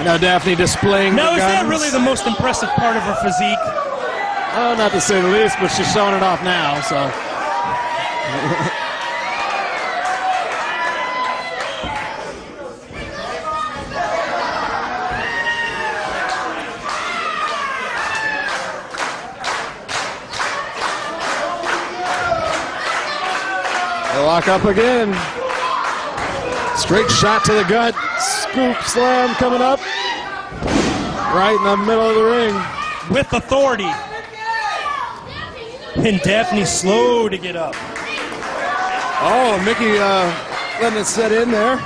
Now Daffney displaying Now, the is that guns. really the most impressive part of her physique? Oh, not to say the least, but she's showing it off now, so. They lock up again. Straight shot to the gut. Scoop slam coming up. Right in the middle of the ring. With authority. And Daffney slow to get up. Oh, Mickey letting it set in there.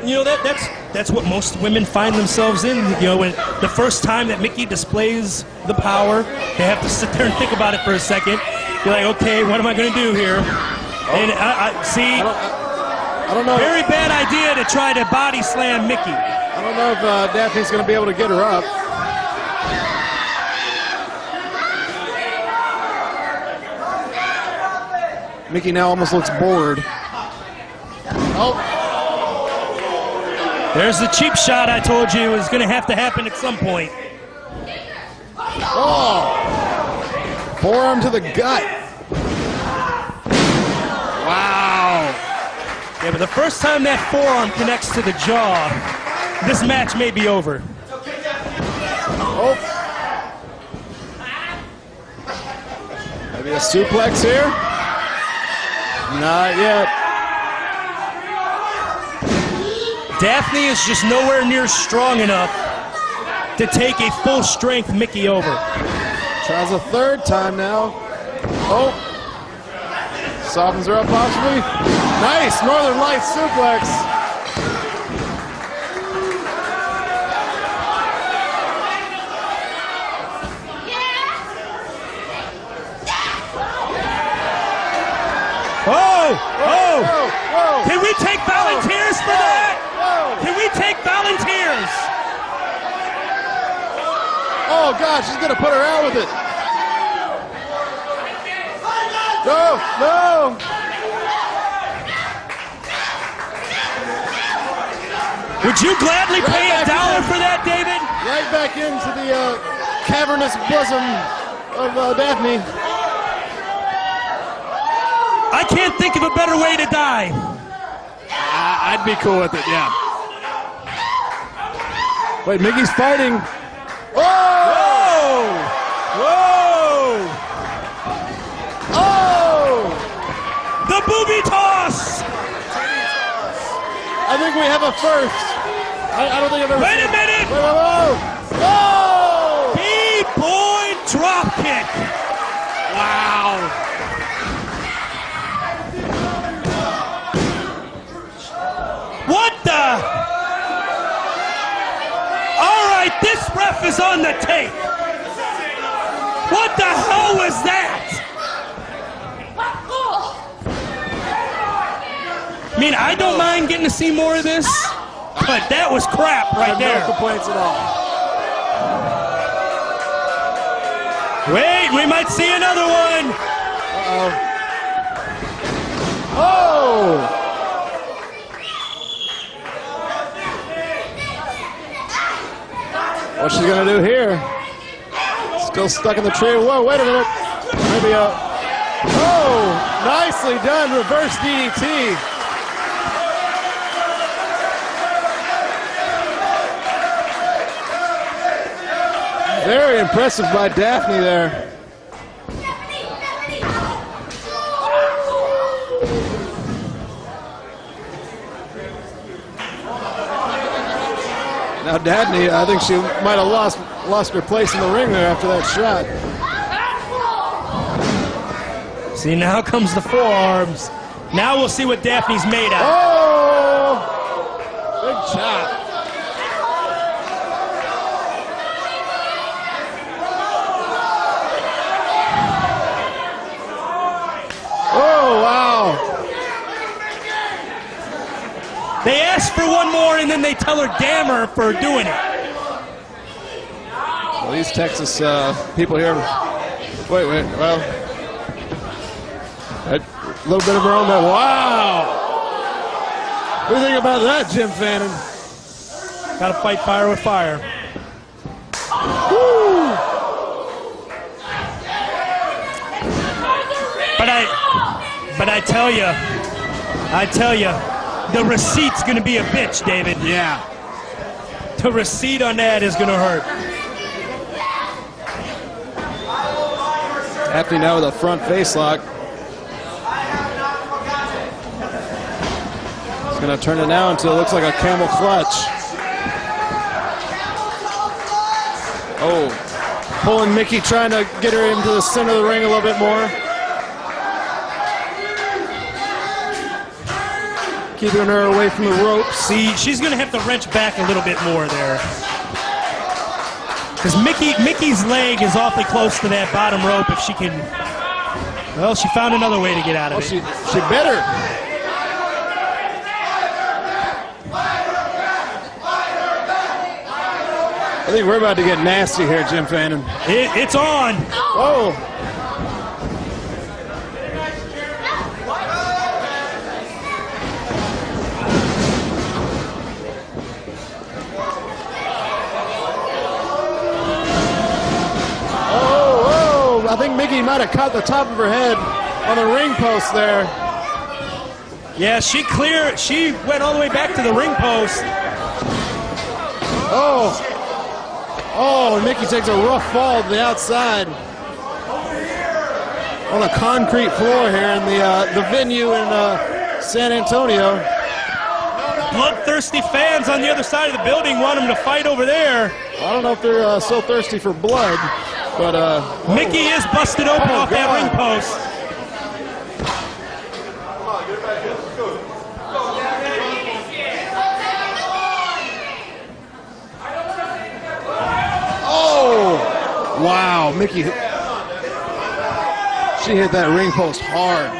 You know, that's what most women find themselves in. You know, when the first time that Mickey displays the power, they have to sit there and think about it for a second. You're like, okay, what am I going to do here? And I see, I don't know. very bad idea to try to body slam Mickey. I don't know if Daffney's going to be able to get her up. Mickey now almost looks bored. Oh. There's the cheap shot I told you was going to have to happen at some point. Oh. Forearm to the gut. Wow. Yeah, but the first time that forearm connects to the jaw, this match may be over. Oh. Maybe a suplex here? Not yet. Daffney is just nowhere near strong enough to take a full strength Mickey over. Tries a third time now. Oh. Softens her up possibly. Nice Northern Lights suplex. Oh! Oh! Whoa, whoa. Can we take volunteers for that? Can we take volunteers? Oh God, she's gonna put her out with it. No, no. Would you gladly pay $1 for that, David? Right back into the cavernous bosom of Daffney. I can't think of a better way to die. I'd be cool with it, yeah. Wait, Mickey's fighting. Whoa! Whoa! Oh! The booby toss! I think we have a first. I don't think I've ever Wait seen a minute! Wait, whoa! Whoa! B-boy drop kick. Wow. What the? All right, this ref is on the tape. What the hell was that? I mean, I don't mind getting to see more of this, but that was crap right there. No complaints at all. Wait, we might see another one. Uh-oh. Oh! What's she gonna do here? Still stuck in the tree. Whoa, wait a minute. Maybe a... Oh! Nicely done, reverse DDT. Very impressive by Daffney there. Now Daffney, I think she might have lost her place in the ring there after that shot. See, now comes the forearms. Now we'll see what Daffney's made out. Oh! Big chop. Oh, wow. They ask for one more and then they tell her damn her for doing it. Well, these Texas people here, wait, well, a little bit of her own, but wow. What do you think about that, Jim Fannin? Gotta fight fire with fire. Woo! But I tell you, the receipt's gonna be a bitch, David. Yeah. The receipt on that is gonna hurt. Daffney now with a front face lock. He's gonna turn it now until it looks like a camel clutch. Oh, pulling Mickey, trying to get her into the center of the ring a little bit more. Keeping her away from the ropes. See, she's going to have to wrench back a little bit more there. Because Mickey's leg is awfully close to that bottom rope if she can... Well, she found another way to get out of it. She better. I think we're about to get nasty here, Jim Fannin. It's on. Whoa. I think Mickey might have caught the top of her head on the ring post there. Yeah, she went all the way back to the ring post. Oh, and Mickey takes a rough fall to the outside. On the concrete floor here in the venue in San Antonio. Bloodthirsty fans on the other side of the building want them to fight over there. I don't know if they're so thirsty for blood. But Mickey is busted open off that ring post. Oh! Wow, Mickey. She hit that ring post hard.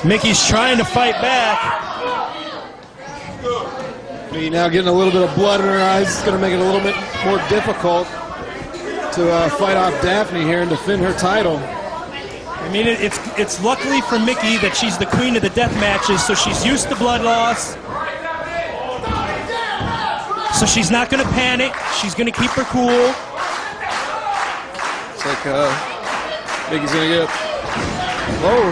Mickey's trying to fight back. Mickey now getting a little bit of blood in her eyes. It's going to make it a little bit more difficult to fight off Daffney here and defend her title. I mean, it's luckily for Mickey that she's the queen of the death matches, so she's used to blood loss. So she's not going to panic. She's going to keep her cool. It's like Mickey's going to get... Whoa.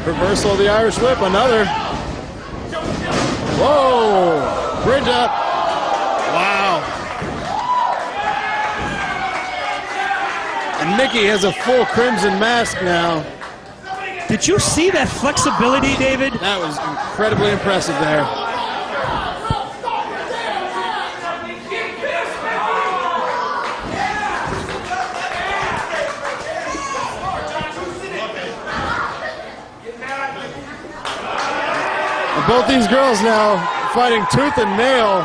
Reversal of the Irish whip, another. Whoa! Bridge up. Wow. And Mickey has a full crimson mask now. Did you see that flexibility, David? That was incredibly impressive there. Both these girls now fighting tooth and nail.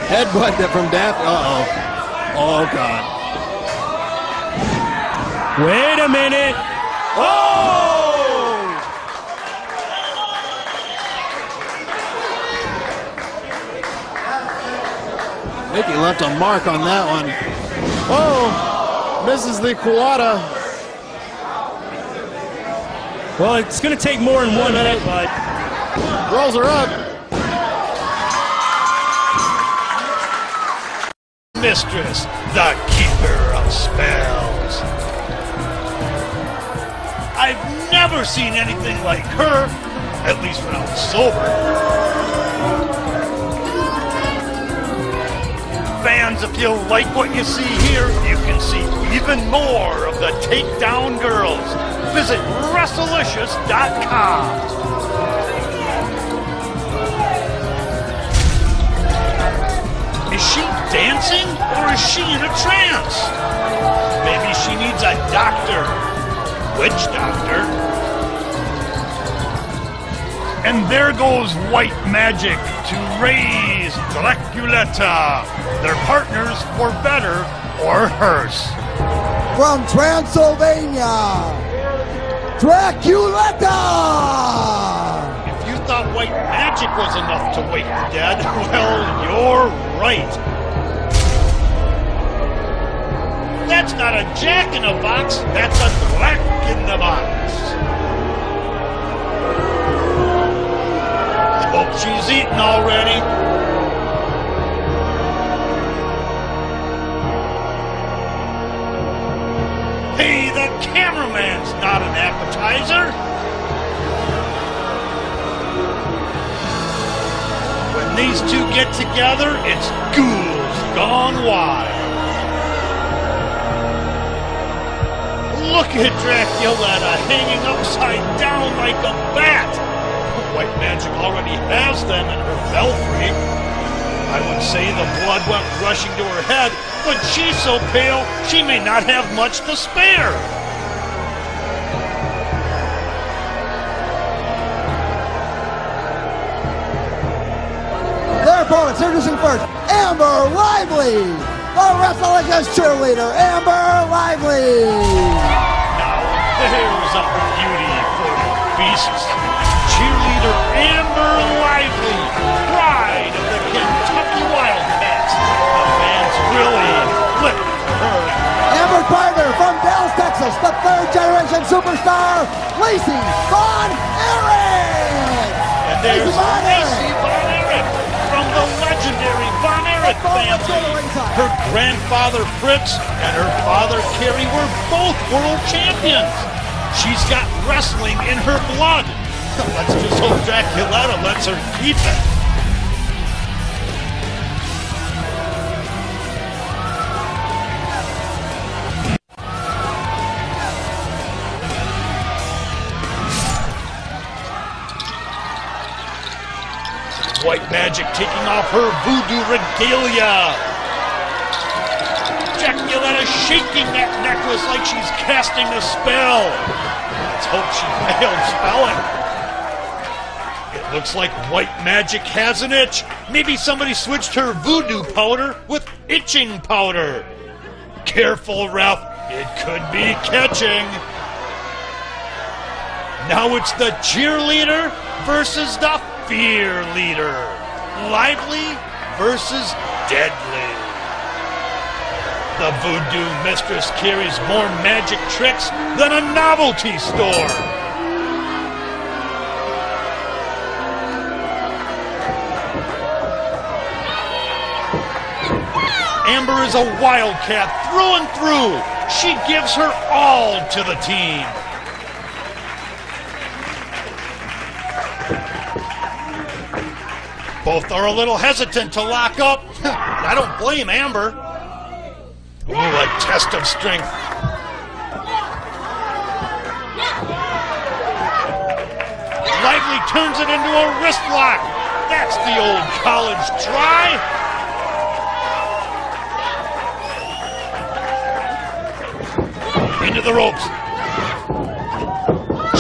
Headbutt that from Daffney. Uh-oh. Oh, God. Wait a minute. Oh! Mickey left a mark on that one. Oh! Misses the Quada. Well, it's going to take more than 1 minute, but... Rolls her up. Mistress, the keeper of spells. I've never seen anything like her, at least when I was sober. Fans, if you like what you see here, you can see even more of the Takedown Girls. Visit Wrestlelicious.com. Is she dancing or is she in a trance? Maybe she needs a doctor. Which doctor? And there goes White Magic to raise Draculetta, their partners for better or worse. From Transylvania, Draculetta! If you thought white magic was enough to wake the dead, well, you're right. That's not a jack in a box, that's a black in the box. Hope she's eaten already. Hey, the cameraman's not an appetizer. When these two get together, it's ghouls gone wild. Look at Draculetta hanging upside down like a bat. White magic already has them in her belfry. I would say the blood went rushing to her head, but she's so pale she may not have much to spare. Their opponents introducing first, Amber Lively, the Wrestle Against cheerleader, Amber Lively. Now there's a beauty for the beasts. Cheerleader Amber Lively, pride of the Kentucky Wildcats. The fans really flip her. Amber's partner from Dallas, Texas, the third-generation superstar, Lacey Von Erich. And there's Lacey Von Erich from the legendary Von Erich family. Her grandfather Fritz and her father Kerry were both world champions. She's got wrestling in her blood. Let's just hope Draculetta lets her keep it. White magic taking off her voodoo regalia. Draculetta shaking that necklace like she's casting a spell. Let's hope she failed spelling. It looks like white magic has an itch. Maybe somebody switched her voodoo powder with itching powder. Careful, ref. It could be catching. Now it's the cheerleader versus the fear leader. Lively versus deadly. The voodoo mistress carries more magic tricks than a novelty store. Amber is a wildcat through and through. She gives her all to the team. Both are a little hesitant to lock up. I don't blame Amber. Ooh, a test of strength. Lively turns it into a wrist lock. That's the old college try. Into the ropes.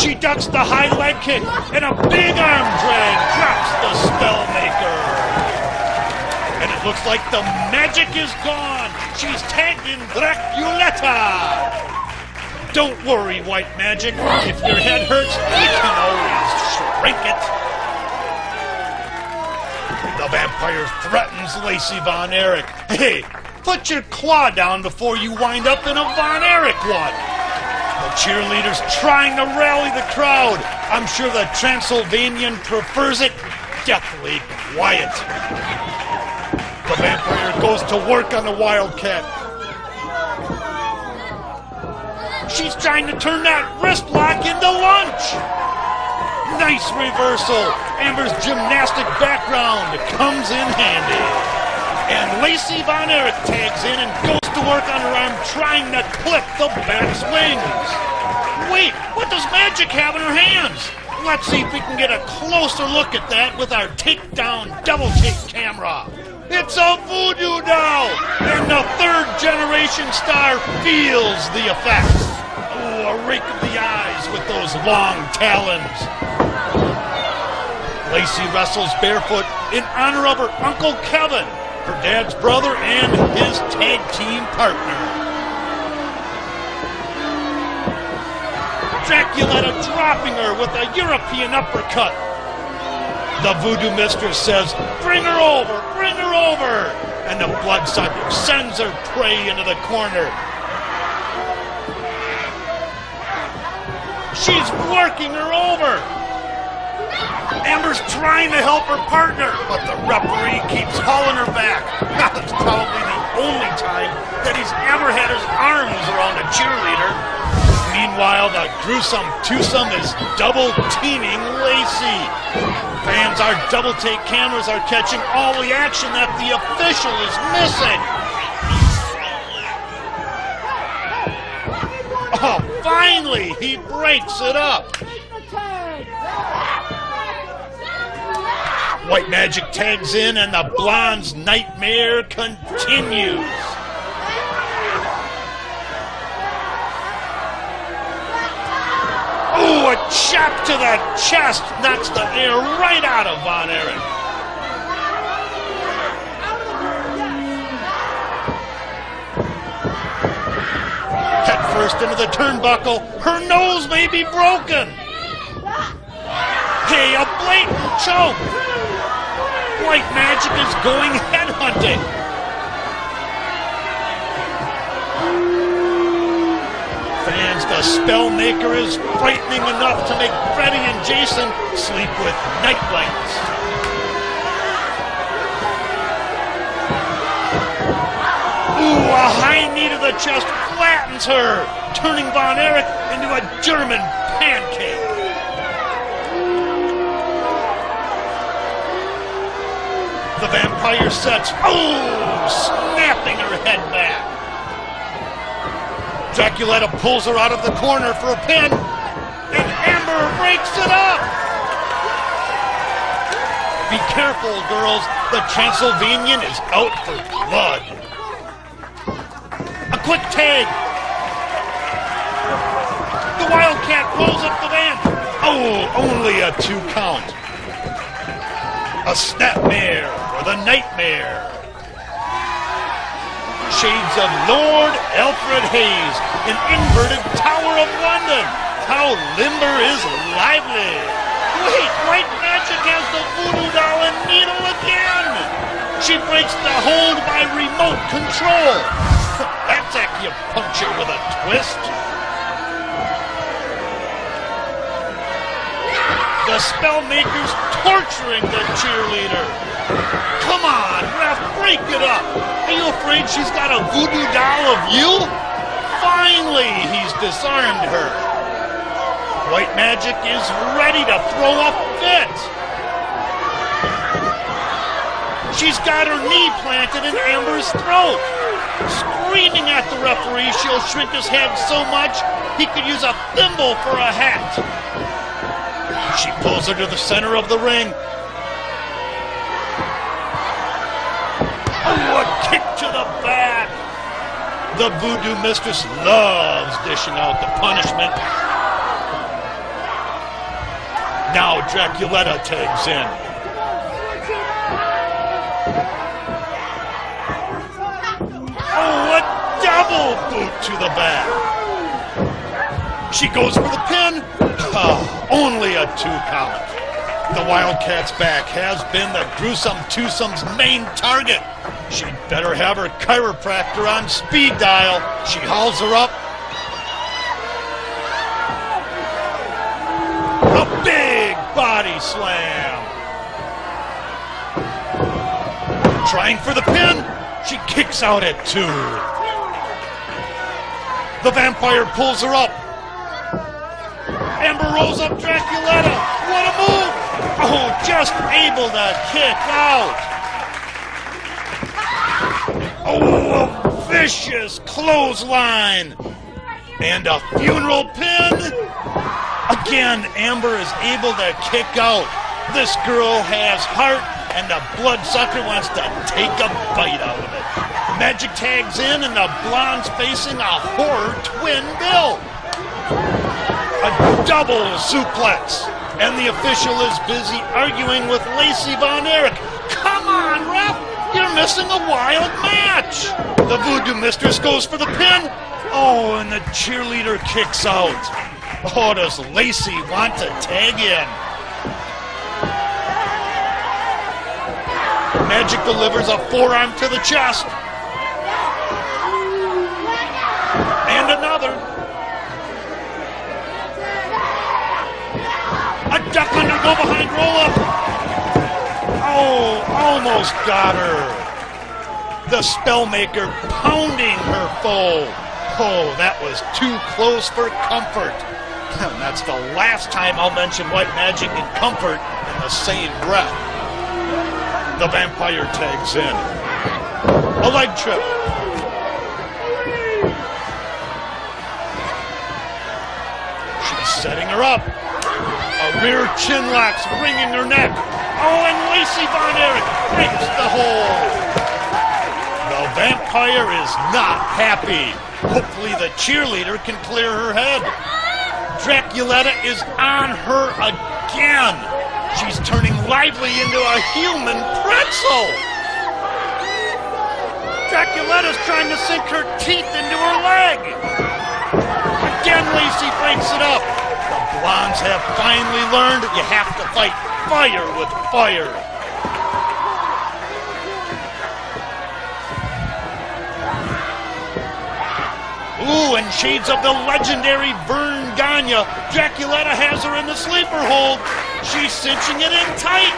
She ducks the high leg kick, and a big arm drag drops the Spellmaker. And it looks like the magic is gone. She's tagged in Draculetta. Don't worry, white magic. If your head hurts, we can always shrink it. The vampire threatens Lacey Von Erich. Hey, put your claw down before you wind up in a Von Erich one. The cheerleader's trying to rally the crowd. I'm sure the Transylvanian prefers it deathly quiet. The vampire goes to work on the wildcat. She's trying to turn that wrist lock into lunch. Nice reversal. Amber's gymnastic background comes in handy. And Lacey Von Erich tags in and goes to work on her arm trying to clip the bat's wings. Wait, what does magic have in her hands? Let's see if we can get a closer look at that with our takedown double take camera. It's a voodoo doll, and the third generation star feels the effects. Ooh, a rake of the eyes with those long talons. Lacey wrestles barefoot in honor of her Uncle Kevin, her dad's brother, and his tag team partner. Draculetta dropping her with a European uppercut. The Voodoo Mistress says, bring her over, bring her over. And the Bloodsucker sends her prey into the corner. She's working her over. Amber's trying to help her partner, but the referee keeps hauling her back. That's probably the only time that he's ever had his arms around a cheerleader. Meanwhile, the gruesome twosome is double-teaming Lacey. Fans, our double-take cameras are catching all the action that the official is missing. Oh, finally, he breaks it up. White Magic tags in and the Blonde's nightmare continues. Ooh, a chop to the chest knocks the air right out of Von Erich. Head first into the turnbuckle. Her nose may be broken. Hey, a blatant choke. White Magic is going headhunting. Fans, the Spellmaker is frightening enough to make Freddy and Jason sleep with night lights. Ooh, a high knee to the chest flattens her, turning Von Erich into a German pancake. The Vampire sets, snapping her head back. Draculetta pulls her out of the corner for a pin, and Amber breaks it up. Be careful, girls. The Transylvanian is out for blood. A quick tag. The Wildcat pulls up the van. Oh, only a 2 count. A snapmare for the Nightmare. Shades of Lord Alfred Hayes, an inverted Tower of London. How limber is lively. Wait, White Magic has the Voodoo Doll and Needle again. She breaks the hold by remote control. That's acupuncture with a twist. The Spellmaker's torturing the cheerleader. Come on, ref, break it up. Are you afraid she's got a voodoo doll of you? Finally, he's disarmed her. White Magic is ready to throw a fit. She's got her knee planted in Amber's throat. Screaming at the referee, she'll shrink his head so much he could use a thimble for a hat. She pulls her to the center of the ring. Oh, a kick to the back. The Voodoo Mistress loves dishing out the punishment. Now Draculetta tags in. Oh, a double boot to the back. She goes for the pin. Only a 2 count. The Wildcat's back has been the gruesome twosome's main target. She'd better have her chiropractor on speed dial. She hauls her up. A big body slam. Trying for the pin. She kicks out at 2. The Vampire pulls her up. Amber rolls up Draculetta. What a move! Oh, just able to kick out. Oh, a vicious clothesline. And a funeral pin. Again, Amber is able to kick out. This girl has heart, and the Bloodsucker wants to take a bite out of it. Magic tags in, and the Blonde's facing a horror twin bill. A double suplex. And the official is busy arguing with Lacey Von Erich. Come on, ref! You're missing a wild match! The Voodoo Mistress goes for the pin. Oh, and the cheerleader kicks out. Oh, does Lacey want to tag in? Magic delivers a forearm to the chest. And another. A duck under, go behind, roll up. Oh, almost got her. The Spellmaker pounding her foe. Oh, that was too close for comfort. And that's the last time I'll mention White Magic and comfort in the same breath. The Vampire tags in. A leg trip. She's setting her up. A rear chin lock's wringing her neck. Oh, and Lacey Von Erich breaks the hold. The Vampire is not happy. Hopefully the cheerleader can clear her head. Draculetta is on her again. She's turning lively into a human pretzel. Draculetta's trying to sink her teeth into her leg. Again, Lacey breaks it up. The Blondes have finally learned you have to fight fire with fire. Ooh, and shades of the legendary Vern Gagne. Draculetta has her in the sleeper hold. She's cinching it in tight.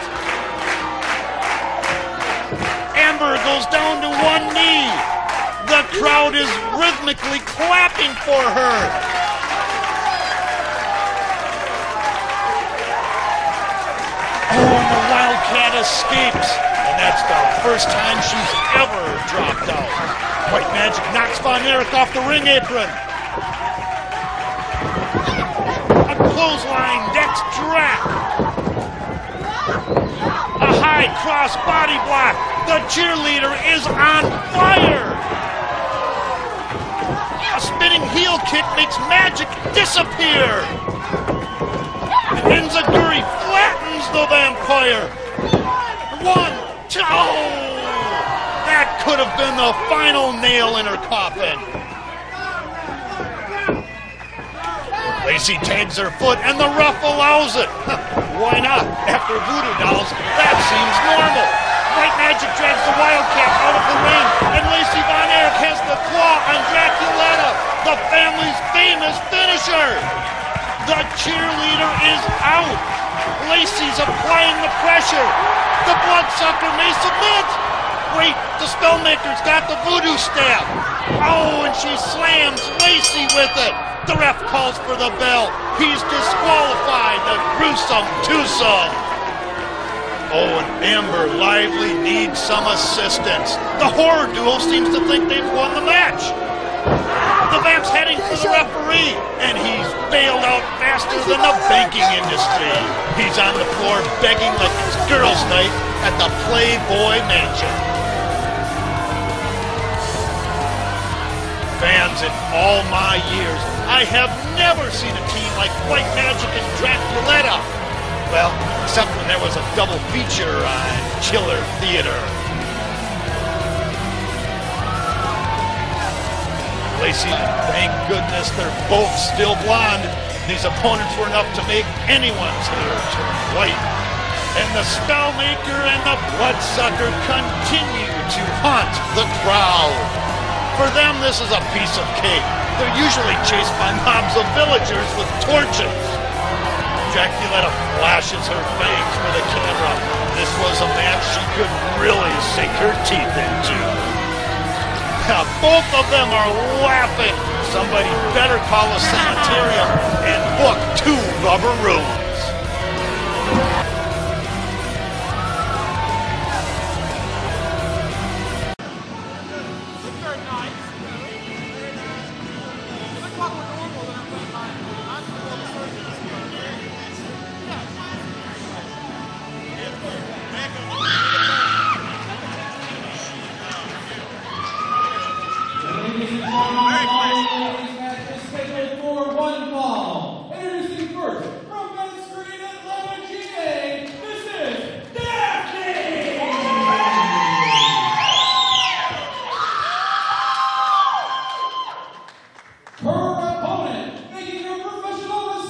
Amber goes down to one knee. The crowd is rhythmically clapping for her. Oh, and the Wildcat escapes. And that's the first time she's ever dropped out. White Magic knocks Von Erich off the ring apron. A clothesline, that's Drac. A high cross body block. The cheerleader is on fire. A spinning heel kick makes Magic disappear. And Enziguri flattens the Vampire. 1, 2. Oh! That could have been the final nail in her coffin. Lacey tags her foot and the ref allows it. Why not? After Voodoo Dolls, that seems normal. White Magic drags the Wildcat out of the ring, and Lacey Von Erich has the claw on Draculetta, the family's famous finisher. The cheerleader is out. Lacey's applying the pressure. The bloodsucker may submit. Wait, the Spellmaker's got the voodoo staff. Oh, and she slams Lacey with it. The ref calls for the bell. He's disqualified, the gruesome twosome. Oh, and Amber Lively needs some assistance. The horror duo seems to think they've won the match. The Vamp's heading for the referee, and he's bailed out faster than the banking industry. He's on the floor begging like it's girls' night at the Playboy Mansion. Fans, in all my years, I have never seen a team like White Magic and Draculetta. Well, except when there was a double feature on Chiller Theater. Lacey, thank goodness they're both still blonde. These opponents were enough to make anyone's hair turn white. And the Spellmaker and the Bloodsucker continue to haunt the crowd. For them, this is a piece of cake. They're usually chased by mobs of villagers with torches. Draculetta flashes her fangs for the camera. This was a match she could really sink her teeth into. Now, both of them are laughing. Somebody better call a sanitarium and book 2 rubber rooms. Her opponent, making her professional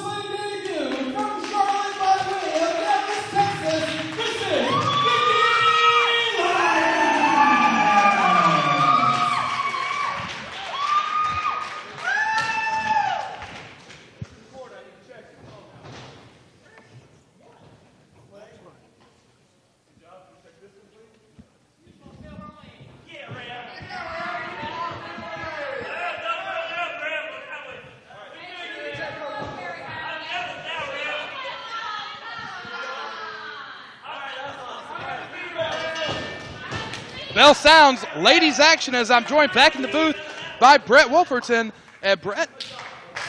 Bell sounds, ladies action, as I'm joined back in the booth by Brett Wolferton. And Brett,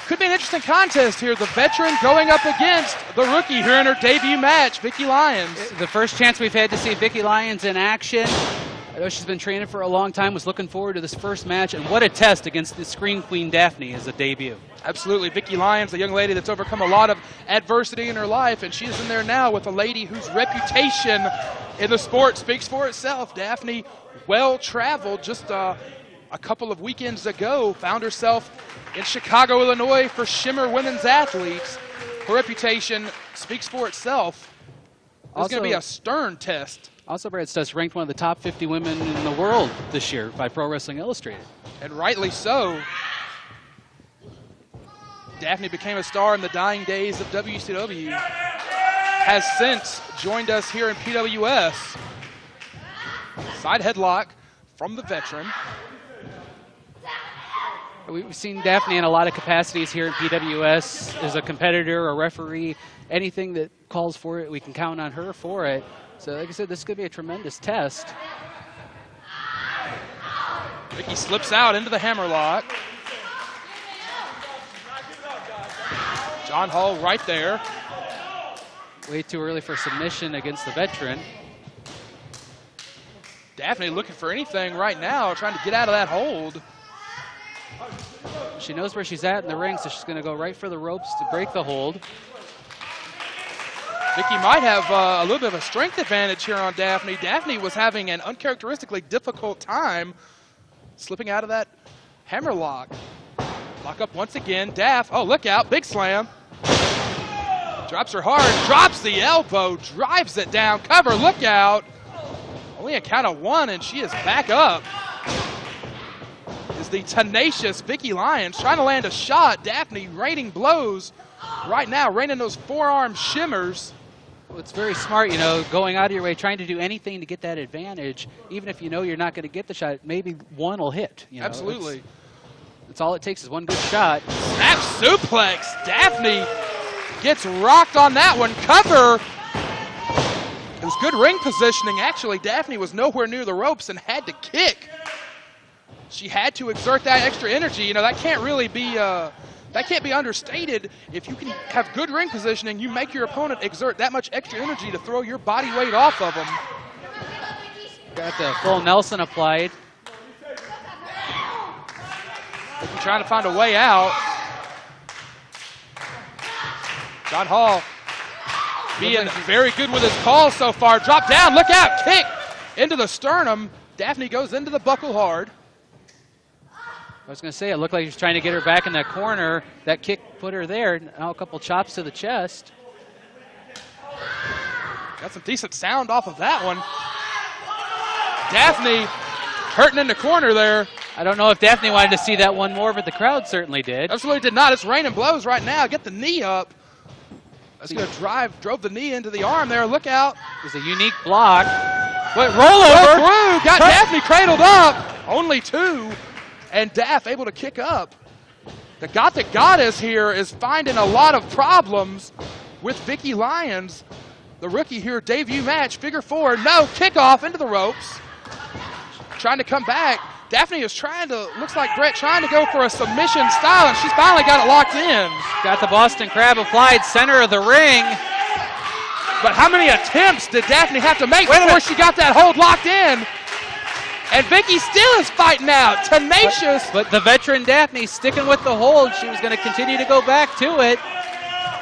could be an interesting contest here. The veteran going up against the rookie here in her debut match, Vicki Lyons. The first chance we've had to see Vicki Lyons in action. I know she's been training for a long time, was looking forward to this first match, and what a test against the Scream Queen Daffney as a debut. Absolutely. Vicki Lyons, a young lady that's overcome a lot of adversity in her life, and she's in there now with a lady whose reputation in the sport speaks for itself. Daffney, well-traveled, just a couple of weekends ago, found herself in Chicago, Illinois for Shimmer Women's Athletes. Her reputation speaks for itself. It's going to be a stern test. Also, Brad Stuss ranked one of the top 50 women in the world this year by Pro Wrestling Illustrated. And rightly so. Daffney became a star in the dying days of WCW. Has since joined us here in PWS. Side headlock from the veteran. We've seen Daffney in a lot of capacities here in PWS as a competitor, a referee, anything that calls for it, we can count on her for it. So like I said, this could be a tremendous test. Vicki slips out into the hammerlock. John Hall right there. Way too early for submission against the veteran. Daffney looking for anything right now, trying to get out of that hold. She knows where she's at in the ring, so she's going to go right for the ropes to break the hold. Vicki might have a little bit of a strength advantage here on Daffney. Daffney was having an uncharacteristically difficult time slipping out of that hammerlock. Lock up once again. Daff, oh, look out, big slam. Drops her hard, drops the elbow, drives it down. Cover, look out. Only a count of one, and she is back up. Is the tenacious Vicki Lyons trying to land a shot. Daffney raining blows right now, raining those forearm shimmers. Well, it's very smart, you know, going out of your way, trying to do anything to get that advantage, even if you know you're not going to get the shot. Maybe one will hit. You know? Absolutely. That's all it takes is one good shot. Snap suplex. Daffney gets rocked on that one. Cover. It was good ring positioning. Actually, Daffney was nowhere near the ropes and had to kick. She had to exert that extra energy. You know, that can't really be that can't be understated. If you can have good ring positioning, you make your opponent exert that much extra energy to throw your body weight off of them. Got the full Nelson applied. Trying to find a way out. John Hall being very good with his calls so far. Drop down, look out, kick into the sternum. Daffney goes into the buckle hard. I was going to say, it looked like he was trying to get her back in that corner. That kick put her there. Now a couple chops to the chest. Got some decent sound off of that one. Daffney hurting in the corner there. I don't know if Daffney wanted to see that one more, but the crowd certainly did. Absolutely did not. It's raining blows right now. Get the knee up. That's going to drove the knee into the arm there. Look out. It was a unique block. But rollover. Through. Got Daffney cradled up. Only two. And Daff able to kick up. The Gothic Goddess here is finding a lot of problems with Vicki Lyons. The rookie here, debut match, figure four. No, kickoff into the ropes. Trying to come back. Daffney is trying to, looks like Brett trying to go for a submission style, and she's finally got it locked in. Got the Boston Crab applied, center of the ring. But how many attempts did Daffney have to make before she got that hold locked in? And Vicki still is fighting out, tenacious. But the veteran Daffney sticking with the hold. She was going to continue to go back to it.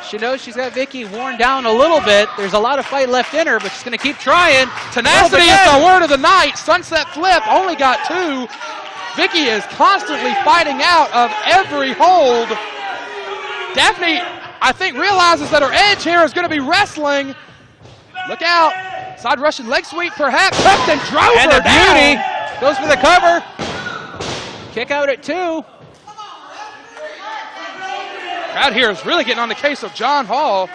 She knows she's got Vicki worn down a little bit. There's a lot of fight left in her, but she's going to keep trying. Tenacity is the word of the night. Sunset flip, only got two. Vicki is constantly fighting out of every hold. Daffney, I think, realizes that her edge here is going to be wrestling. Look out. Side Russian leg sweep, perhaps. Hooked and drove and her the down. Beauty goes for the cover. Kick out at two. Crowd here is really getting on the case of John Hall.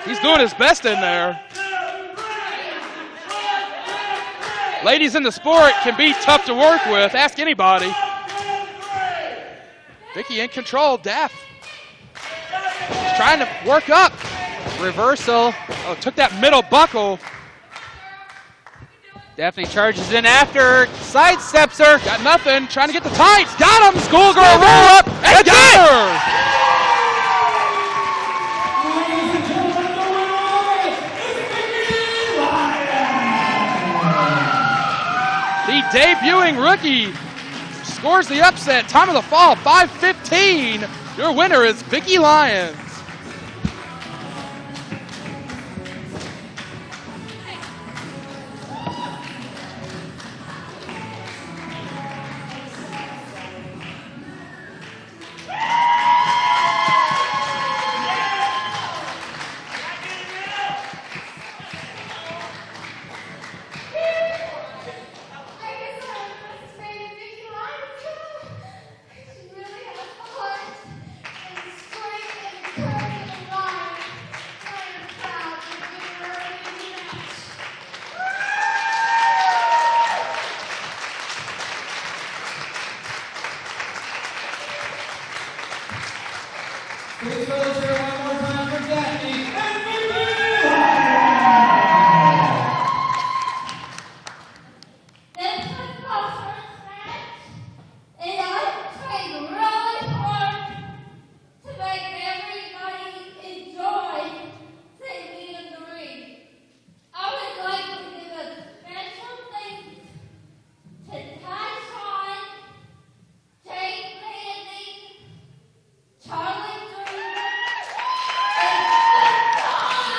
He's doing his best in there. Ladies in the sport can be tough to work with. Ask anybody. Vicki in control. Daff is trying to work up. Reversal. Oh, took that middle buckle. Daffney charges in after, sidesteps her. Got nothing, trying to get the tights. Got him! Schoolgirl roll up and got her! The debuting rookie scores the upset. Time of the fall, 5:15. Your winner is Vicky Lyons. Please fellas here one more time for Daffney and Vicky! This was my first match, and I trained really hard to make everybody enjoy seeing me in the ring. I would like to give a special thanks to Tyshawn, Jake Manning, Charlie Dreamer, and Stefan.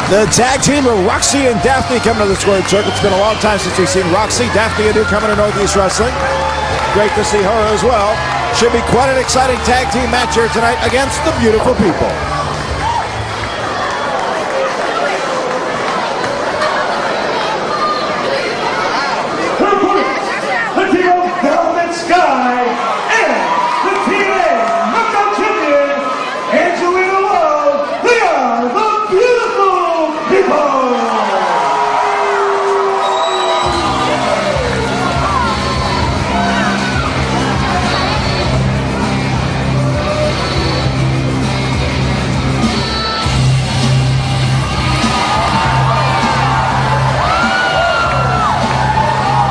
The tag team of Roxy and Daffney coming to the squared circle. It's been a long time since we've seen Roxy. Daffney, a newcomer to Northeast Wrestling. Great to see her as well. Should be quite an exciting tag team match here tonight against the beautiful people. The team of Velvet Sky and the TNA Knockout Champion, Angelina Love. They are the beautiful people.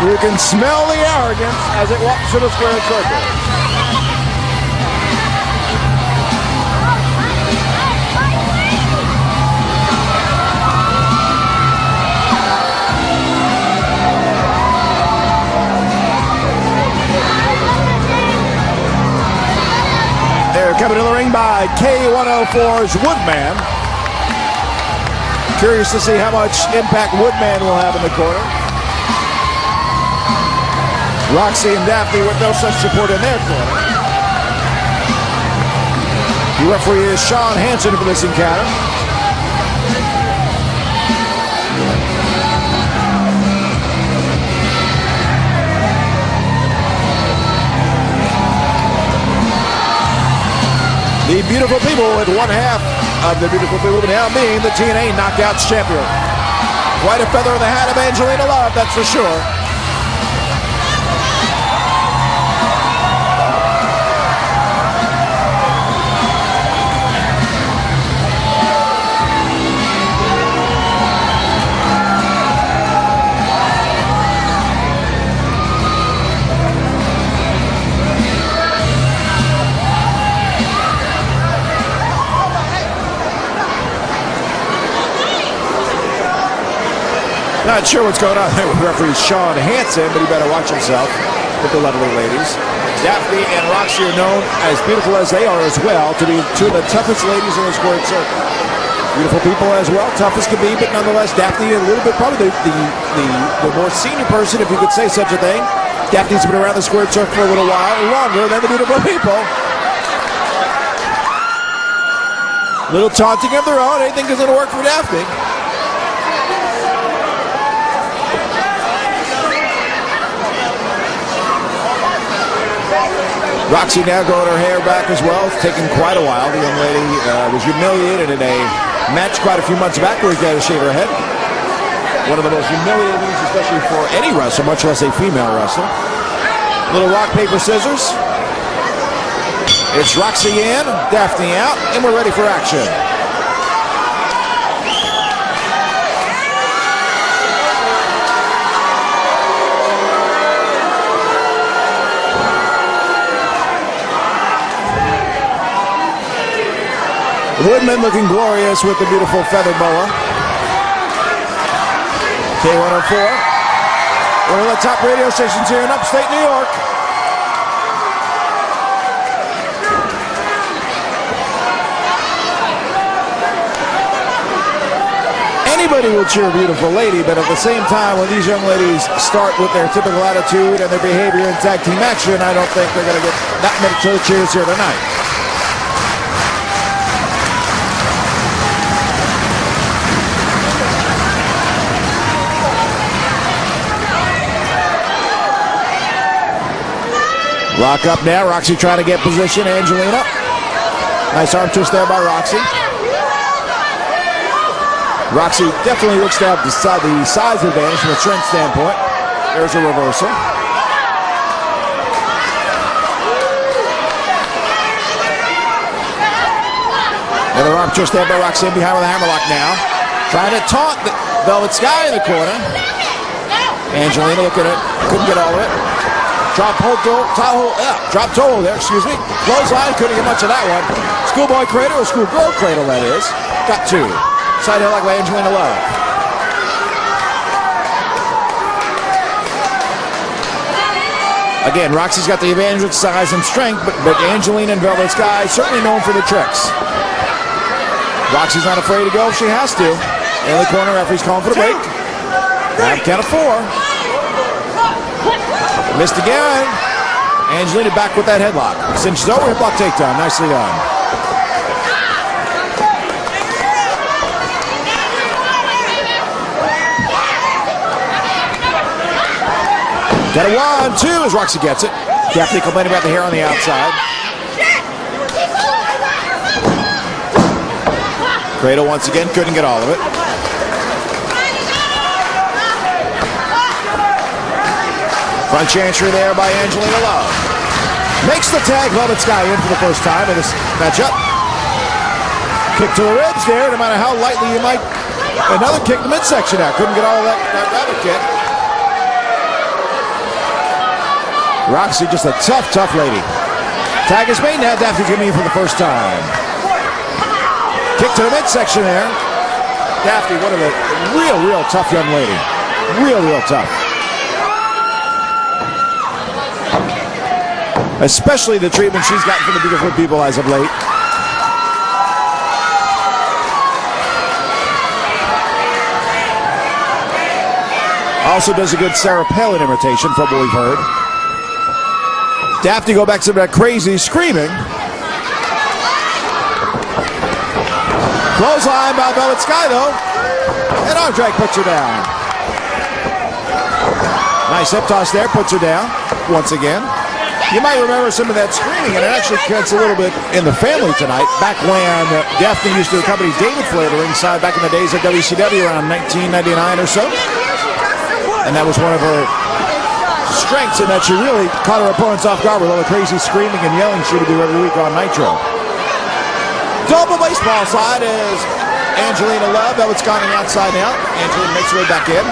You can smell the arrogance as it walks through the squared circle. They're coming to the ring by K104's Woodman. Curious to see how much impact Woodman will have in the corner. Roxy and Daffney with no such support in their corner. The referee is Sean Hansen for this encounter. The beautiful people with one half of the beautiful people now being the TNA Knockouts champion. Quite a feather in the hat of Angelina Love, that's for sure. Not sure what's going on there with referee Sean Hansen, but he better watch himself with the lovely ladies. Daffney and Roxy are known, as beautiful as they are as well, to be two of the toughest ladies in the squared circle. Beautiful people as well, tough as can be, but nonetheless, Daffney a little bit, probably the more senior person, if you could say such a thing. Daffney's been around the squared circle for a little while, longer than the beautiful people. Little taunting of their own, anything is going to work for Daffney. Roxy now growing her hair back as well. It's taken quite a while. The young lady was humiliated in a match quite a few months back where he got to shave her head. One of the most humiliating things, especially for any wrestler, much less a female wrestler. Little rock, paper, scissors. It's Roxy in, Daffney out, and we're ready for action. Woodman looking glorious with the beautiful feather boa. K104. One of the top radio stations here in upstate New York. Anybody will cheer a beautiful lady, but at the same time, when these young ladies start with their typical attitude and their behavior in tag team action, I don't think they're going to get that many cheers here tonight. Lock up now. Roxy trying to get position. Angelina. Nice arm twist there by Roxy. Roxy definitely looks to have the size advantage from a strength standpoint. There's a reversal. Another arm twist there by Roxy behind with a hammerlock now. Trying to taunt the Velvet Sky in the corner. Angelina looking at it. Couldn't get all of it. Drop toe there, excuse me. Clothesline, couldn't get much of that one. Schoolboy cradle or schoolgirl cradle, that is. Got two. Side headlock by Angelina Love. Again, Roxy's got the advantage with size and strength, but Angelina and Velvet Sky certainly known for the tricks. Roxy's not afraid to go if she has to. In the corner, referee's calling for the break. Count of 4. Missed again. Angelina back with that headlock. Cinched over, hip lock takedown. Nicely done. Got a 1, 2 as Roxy gets it. Daffney complaining about the hair on the outside. Cradle once again, couldn't get all of it. Front chancery there by Angelina Love. Makes the tag. Velvet Sky in for the first time in this matchup. Kick to the ribs there, no matter how lightly you might. Another kick to the midsection now. Couldn't get all of that rabbit kick. Roxy just a tough lady. Tag is made now. Daffney's coming in for the first time. Kick to the midsection there. Daffney, one of the real tough young lady. Real tough. Especially the treatment she's gotten from the beautiful people as of late. Also does a good Sarah Palin imitation from what we've heard. Daffney go back to that crazy screaming. Clothesline by Velvet Sky though. And arm drag puts her down. Nice hip toss there, puts her down once again. You might remember some of that screaming, and it actually cuts a little bit in the family tonight. Back when Daffney used to accompany David Flair to ringside back in the days of WCW around 1999 or so. And that was one of her strengths in that she really caught her opponents off guard with all the crazy screaming and yelling she would do every week on Nitro. Double baseball slide is Angelina Love. That was gone on the outside now. Angelina makes her way back in.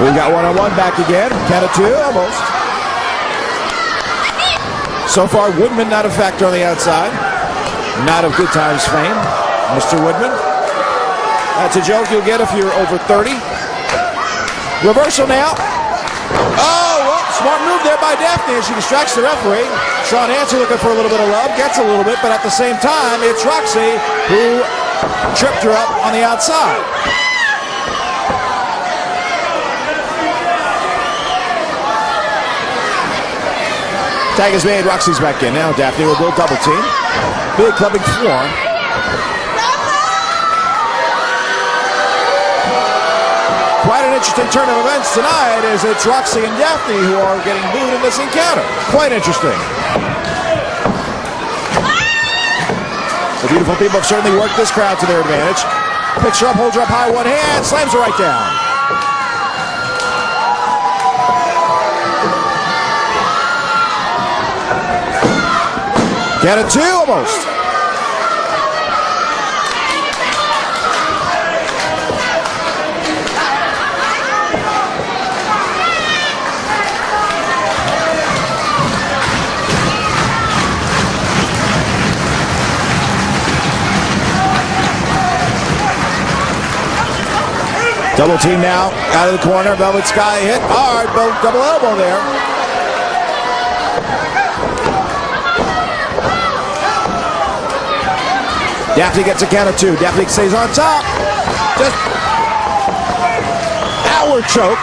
We've got one-on-one back again. Count of 2, almost. So far, Woodman not a factor on the outside. Not of Good Times fame, Mr. Woodman. That's a joke you'll get if you're over 30. Reversal now. Oh, well, smart move there by Daffney as she distracts the referee. Shawn Hansen looking for a little bit of love, gets a little bit, but at the same time, it's Roxy who tripped her up on the outside. Tag is made, Roxy's back in. Now Daffney will go double team. Big clubbing forearm. Quite an interesting turn of events tonight as it's Roxy and Daffney who are getting booed in this encounter. Quite interesting. The beautiful people have certainly worked this crowd to their advantage. Picks her up, holds her up high, one hand, slams her right down. Count of two, almost. Double team now, out of the corner. Velvet Sky hit hard, double elbow there. Daffney gets a count of two. Daffney stays on top. Just outward choke.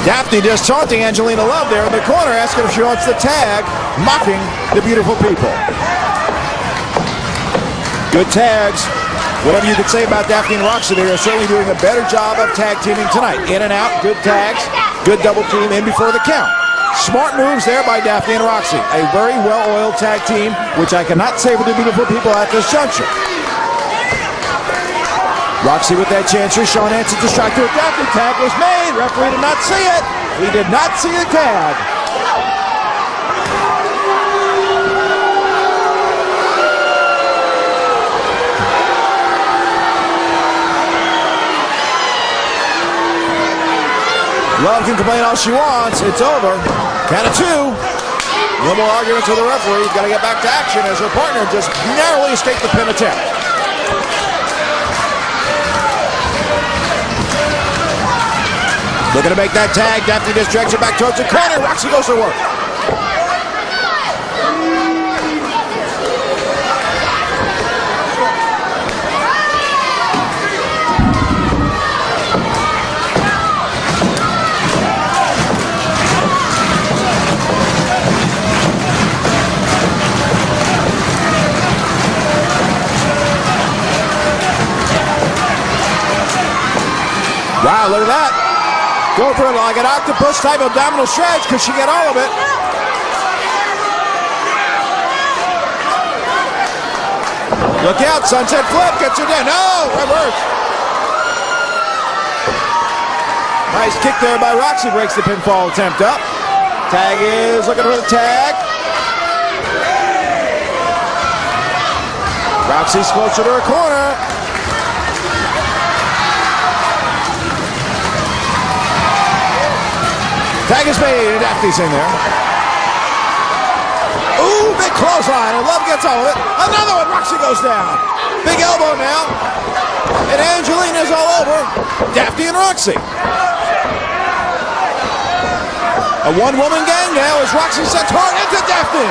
Daffney just taunting Angelina Love there in the corner, asking if she wants the tag, mocking the beautiful people. Good tags. Whatever you could say about Daffney and Roxy, they are certainly doing a better job of tag teaming tonight. In and out, good tags, good double team in before the count. Smart moves there by Daffney and Roxy. A very well-oiled tag team, which I cannot say for the beautiful people at this juncture. Roxy with that chancery. Shawn Hansen distracted with Daffney. Tag was made. Referee did not see it. He did not see the tag. Love can complain all she wants. It's over. Count of two. No more arguments with the referee. He's got to get back to action as her partner just narrowly escaped the pin attempt. Looking to make that tag. Daffney just drags it back towards the corner. Roxy goes to work. Wow, look at that. Go for it like an octopus type abdominal stretch. Could she get all of it? Look out, sunset flip gets her down. No, reverse. Nice kick there by Roxy, breaks the pinfall attempt up. Tag is looking for the tag. Roxy's closer to her corner. Tag is made, and Daffney's in there. Ooh, big clothesline, and Love gets all of it. Another one, Roxy goes down. Big elbow now. And Angelina's all over Daffney and Roxy. A one-woman gang now as Roxy sets hard into Daffney.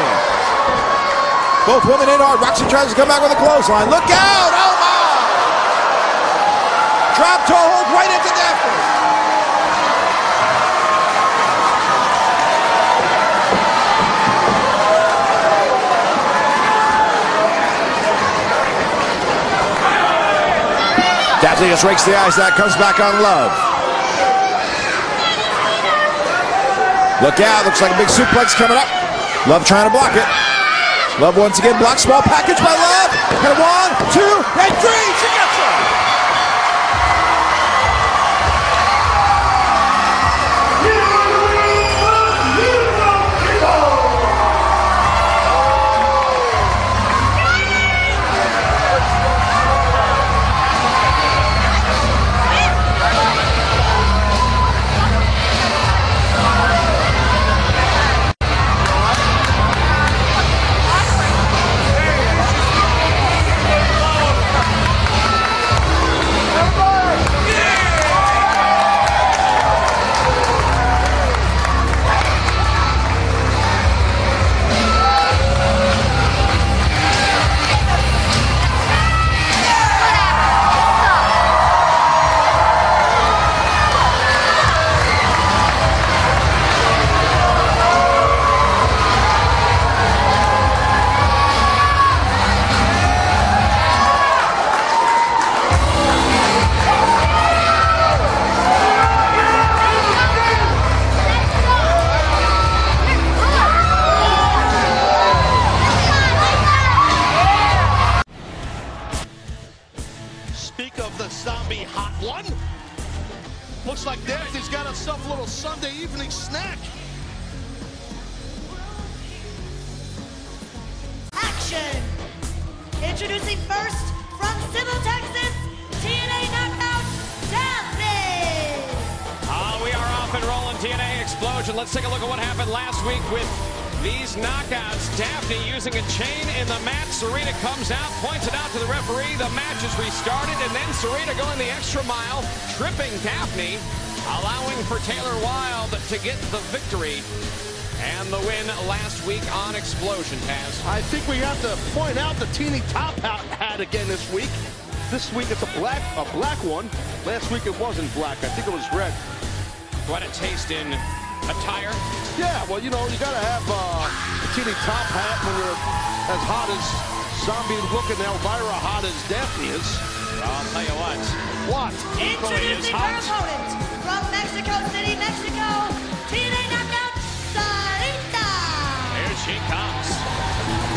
Both women in hard. Roxy tries to come back with a clothesline. Look out! Oh, my! Drop toe hold right into Daffney. Daffney just rakes the eyes. That comes back on Love. Look out. Looks like a big suplex coming up. Love trying to block it. Love once again blocks. Small package by Love. And 1, 2, and 3. She gets her. Daphne's got herself a little Sunday evening snack. Action! Introducing first from Civil, Texas, TNA Knockout, Daffney! We are off and rolling, TNA Explosion. Let's take a look at what happened last week with these knockouts. Daffney using a chain in the mat. Sarita comes out, points it out to the referee. The match is restarted, and then Sarita going the extra mile, tripping Daffney, allowing for Taylor Wilde to get the victory and the win last week on Explosion, Taz. I think we have to point out the teeny top hat again this week. This week it's a black one. Last week it wasn't black. I think it was red. What a taste in attire. Yeah, well, you know, you got to have a teeny top hat when you're as hot as zombie-looking Elvira hot as Daffney is. I'll tell you what. What? Introducing her opponent from Mexico City, Mexico, TNA Knockout, Sarita! Here she comes.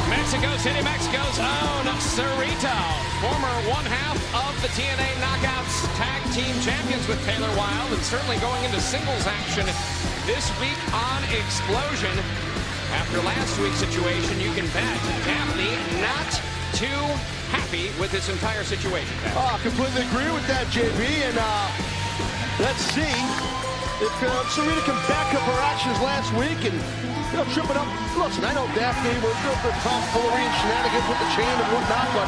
Mexico City, Mexico's own Sarita, former one half of the TNA Knockouts Tag Team Champions with Taylor Wilde, and certainly going into singles action this week on Explosion. After last week's situation, you can bet Daffney not too happy with this entire situation. Oh, I completely agree with that, JB, and let's see if Sarita can back up her actions last week and tripping up. Listen, I know Daffney was good for tomfoolery and shenanigans with the chain and whatnot, but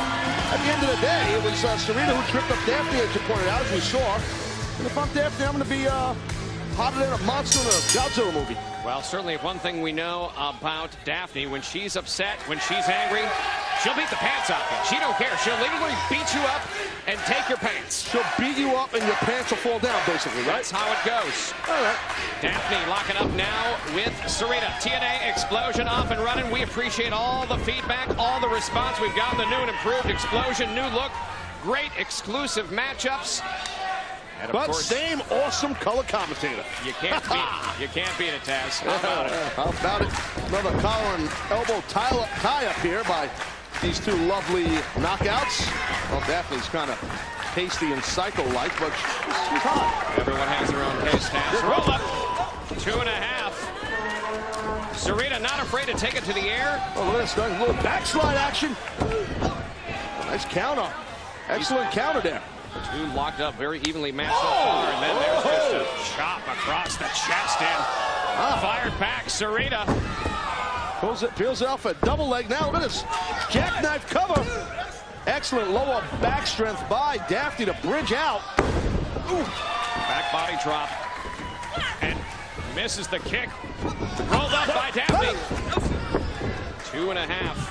at the end of the day, it was Sarita who tripped up Daffney, as you pointed out, as we saw. And if I'm Daffney, I'm going to be hotter than a monster in a Godzilla movie. Well, certainly one thing we know about Daffney, when she's upset, when she's angry, she'll beat the pants off you. She don't care. She'll literally beat you up and take your pants. She'll beat you up and your pants will fall down, basically, right? That's how it goes. All right. Daffney locking up now with Sarita. TNA Explosion off and running. We appreciate all the feedback, all the response. We've got the new and improved Explosion, new look, great exclusive matchups. And of But course, same awesome color commentator. You can't beat it. You can't beat it, Taz. How about it? How about it? Another collar and elbow tie up here by these two lovely knockouts. Well, Daphne's kind of pasty and psycho-like, but she's hot. Everyone has their own taste, Taz. Roll up. 2.5. Sarita not afraid to take it to the air. Oh, look at this. A little backslide action. Nice counter. Excellent counter there. Two locked up, very evenly matched so far, and then there's just a chop across the chest and fired back. Sarita peels it off a double leg. Now look at this jackknife cover. Excellent lower back strength by Daffney to bridge out. Ooh. Back body drop and misses the kick. Rolled up by Daffney. 2.5.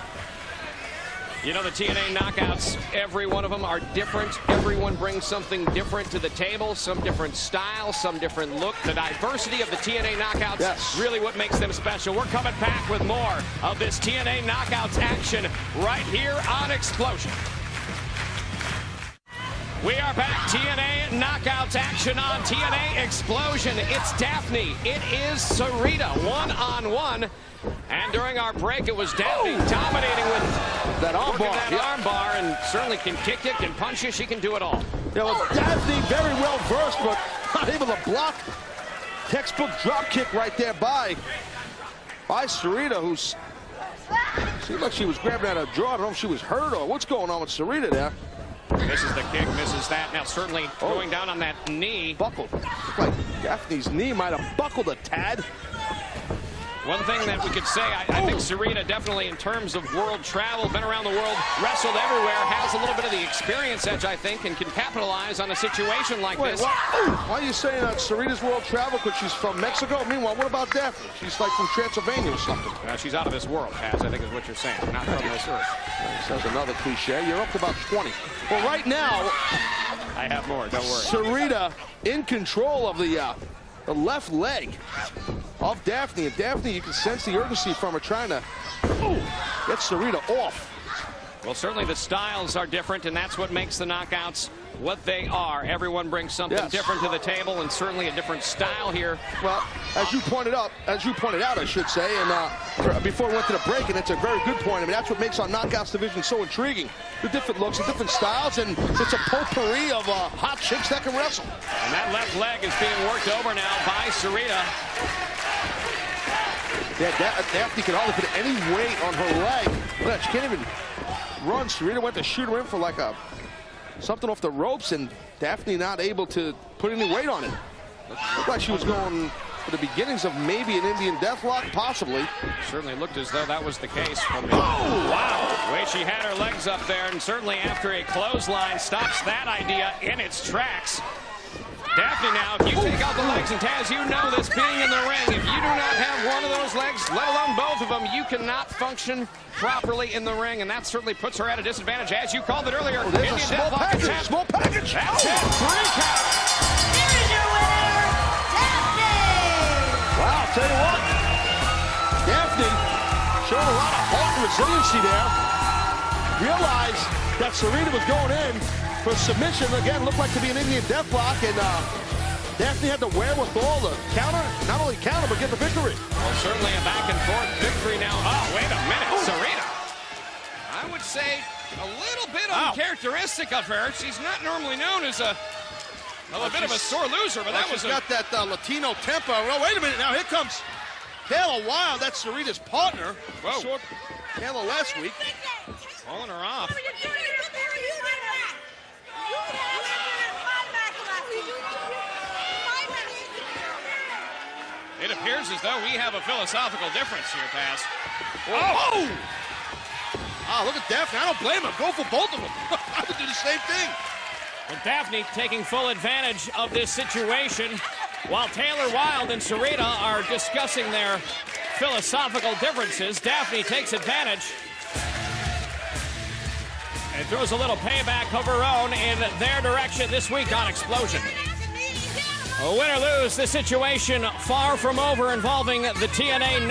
You know, the TNA Knockouts, every one of them are different. Everyone brings something different to the table, some different style, some different look. The diversity of the TNA Knockouts, really what makes them special. We're coming back with more of this TNA Knockouts action right here on Explosion. We are back. TNA Knockouts action on TNA Explosion. It's Daffney. It is Sarita, one-on-one. And during our break, it was Daffney dominating with that arm bar. Arm bar, and certainly can kick you, can punch you. She can do it all. Yeah, well, Daffney very well versed, but not able to block. Textbook drop kick right there by Sarita, who's seemed like she was grabbing at her jaw. I don't know if she was hurt or what's going on with Sarita there. Misses the kick, misses that. Now certainly going down on that knee. Buckled. Looked like Daphne's knee might have buckled a tad. One thing that we could say, I think Sarita definitely in terms of world travel, been around the world, wrestled everywhere, has a little bit of the experience edge, I think, and can capitalize on a situation like this. Why are you saying that Sarita's world travel because she's from Mexico? Meanwhile, what about Daffney? She's like from Transylvania or something. She's out of this world, Kaz, I think is what you're saying. Not from this earth. That's another cliche. You're up to about 20. Well, right now, I have more, don't worry. Sarita in control of the left leg of Daffney. And Daffney, you can sense the urgency from her trying to get Sarita off. Well, certainly the styles are different, and that's what makes the knockouts what they are. Everyone brings something different to the table, and certainly a different style here. Well, as you pointed out, I should say, and before we went to the break, and it's a very good point. I mean, that's what makes our knockouts division so intriguing. The different looks, the different styles, and it's a potpourri of hot chicks that can wrestle. And that left leg is being worked over now by Sarita. Yeah, Daffney can hardly put any weight on her leg. Look, she can't even run. Sarita went to shoot her in for like something off the ropes, and Daffney not able to put any weight on it. Looked like she was going for the beginnings of maybe an Indian deathlock, possibly. Certainly looked as though that was the case. From the wow! The way she had her legs up there, and certainly after a clothesline stops that idea in its tracks. Daffney now, if you take out the legs, and Taz, you know this being in the ring, if you do not have one of those legs, let alone both of them, you cannot function properly in the ring, and that certainly puts her at a disadvantage, as you called it earlier. There's a small package, small package. That's it, 3 count. Here's your winner, Daffney. Wow, I'll tell you what, Daffney showed a lot of heart and resiliency there. Realized that Sarita was going in for submission. Again, looked like to be an Indian deathlock, and Daffney had the wherewithal to counter, not only counter, but get the victory. Well, certainly a back-and-forth victory now. Oh, wait a minute, Sarita. I would say a little bit uncharacteristic of her. She's not normally known as a bit of a sore loser, but that was got that Latino tempo. Well, wait a minute, now here comes Kayla Wilde. That's Sarita's partner. Whoa. Saw Kayla last week. Pulling her off. It appears as though we have a philosophical difference here, Taz. Oh! Ah, look at Daffney. I don't blame him. Go for both of them. I would do the same thing. And Daffney taking full advantage of this situation, while Taylor Wilde and Sarita are discussing their philosophical differences. Daffney takes advantage and throws a little payback of her own in their direction this week on Explosion. Win or lose, the situation far from over involving the TNA